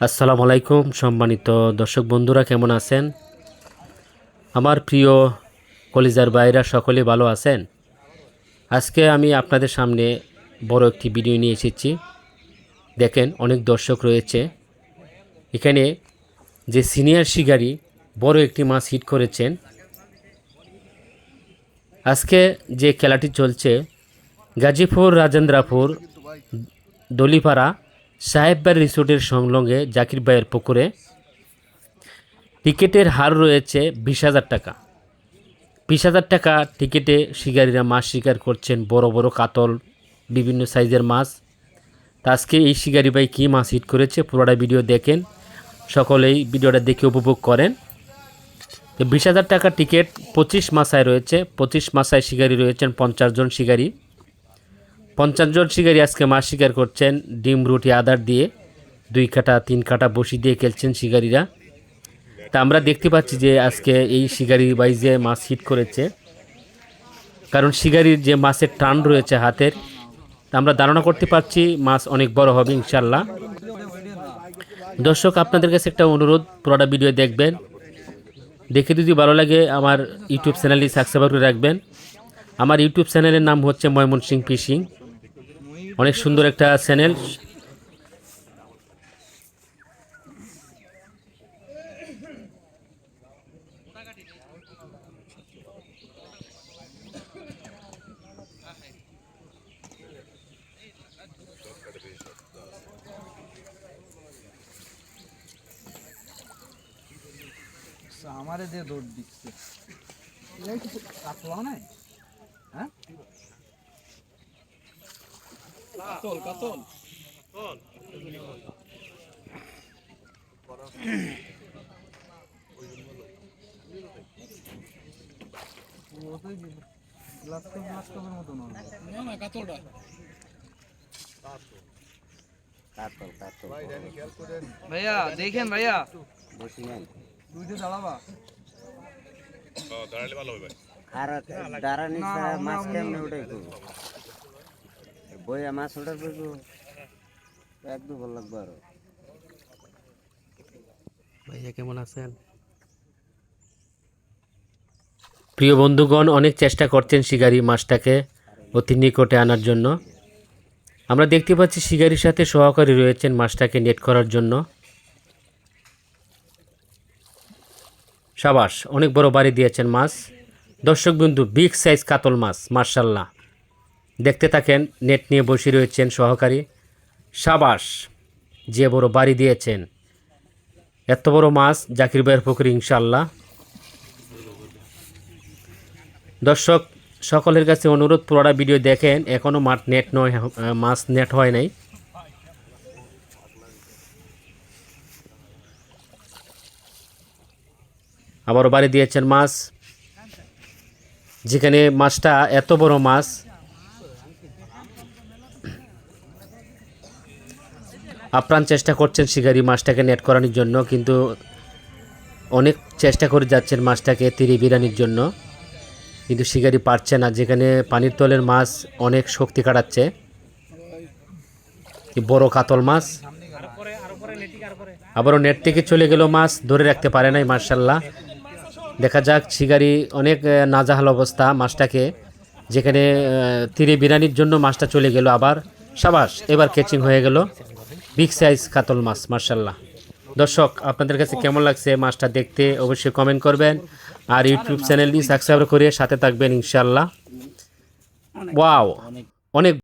আসসালামু আলাইকুম সম্মানিত দর্শক বন্ধুরা, কেমন আছেন? আমার প্রিয় কলিজার ভাইরা সকলে ভালো আছেন? আজকে আমি আপনাদের সামনে বড় একটি ভিডিও নিয়ে এসেছি। দেখেন, অনেক দর্শক রয়েছে এখানে। যে সিনিয়র শিকারী বড় একটি মাছ হিট করেছেন। আজকে যে খেলাটি চলছে গাজীপুর রাজেন্দ্রাপুর দলিপাড়া সাহেববাড়ি রিসোর্টের সংলগ্নে জাকির ভাইয়ের পুকুরে টিকিটের হার রয়েছে 20,000 টাকা। 20,000 টাকা টিকিটে শিকারীরা মাছ শিকার করছেন, বড় বড় কাতল, বিভিন্ন সাইজের মাছ। তা আজকে এই শিকারী ভাই কী মাছ হিট করেছে পুরোটা ভিডিও দেখেন, সকলেই ভিডিওটা দেখে উপভোগ করেন। তো 20,000 টাকা টিকিট 25 মাসায় রয়েছে। 25 মাসায় শিকারী রয়েছেন 50 জন শিকারী। 50 জন শিকারী আজকে মাছ শিকার করছেন ডিম রুটি আদার দিয়ে, 2 কাটা 3 কাটা বসি দিয়ে খেলছেন শিকারীরা। তা আমরা দেখতে পাচ্ছি যে আজকে এই শিকারি ভাই যে মাছ হিট করেছে, কারণ শিকারির যে মাছের টান রয়েছে হাতের, তা আমরা ধারণা করতে পারছি মাছ অনেক বড় হবে ইনশাল্লাহ। দর্শক, আপনাদের কাছে একটা অনুরোধ, পুরোটা ভিডিও দেখবেন, দেখে যদি ভালো লাগে আমার ইউটিউব চ্যানেলটি সাবস্ক্রাইব করে রাখবেন। আমার ইউটিউব চ্যানেলের নাম হচ্ছে ময়মনসিং ফিশিং, অনেক সুন্দর একটা চ্যানেল। আমারে দিয়ে দৌড় দিচ্ছে এই কিছু কাতলা নাই। হ্যাঁ, কাতল কাতল ভাইয়া দেখেন, ভাইয়া দুইটা দাঁড়াবা আর দাঁড়ানি মাছ কেমনে ওটাই করবো, বইয়া মাছ ওটা করবো একদম ভালো লাগবে। আরো ভাইয়া কেমন আছেন? প্রিয় বন্ধুগণ, অনেক চেষ্টা করছেন শিকারি মাছটাকে অতি নিকটে আনার জন্য। আমরা দেখতে পাচ্ছি শিকারির সাথে সহকারী রয়েছেন মাছটাকে নেট করার জন্য। সাবাস, অনেক বড় বাড়ি দিয়েছেন মাছ। দর্শক বিন্দু, বিগ সাইজ কাতল মাছ, মার্শাল্লাহ। দেখতে থাকেন, নেট নিয়ে বসে রয়েছেন সহকারী। সাবাস, যে বড় বাড়ি দিয়েছেন, এত বড় মাছ জাকির ভাইয়ের পুকুরে ইনশাল্লাহ। দর্শক, সকলের কাছে অনুরোধ, পুরোটা ভিডিও দেখেন। এখনও মাছ নেট হয় নাই। আবারও বাড়ি দিয়েছেন মাছ, যেখানে মাছটা এত বড় মাছ। আপ্রাণ চেষ্টা করছেন শিকারি মাছটাকে নেট করানোর জন্য, কিন্তু অনেক চেষ্টা করে যাচ্ছেন মাছটাকে তীরে বিরানির জন্য, কিন্তু শিকারি পারছে না। যেখানে পানির তলের মাছ অনেক শক্তি কাটাচ্ছে, বড় কাতল মাছ। আবারও নেট থেকে চলে গেল মাছ, ধরে রাখতে পারে নাই মার্শাল্লাহ। দেখা যাক, শিকারি অনেক নাজাহাল অবস্থা মাছটাকে, যেখানে তীরে বিরানির জন্য মাছটা চলে গেল। আবার সাবাস, এবার ক্যাচিং হয়ে গেল বিগ সাইজ কাতল মাছ, মার্শাল্লাহ। দর্শক, আপনাদের কাছে কেমন লাগছে মাছটা দেখতে অবশ্যই কমেন্ট করবেন, আর ইউটিউব চ্যানেলটি সাবস্ক্রাইব করে সাথে থাকবেন ইনশাল্লাহ। ওয়াও, অনেক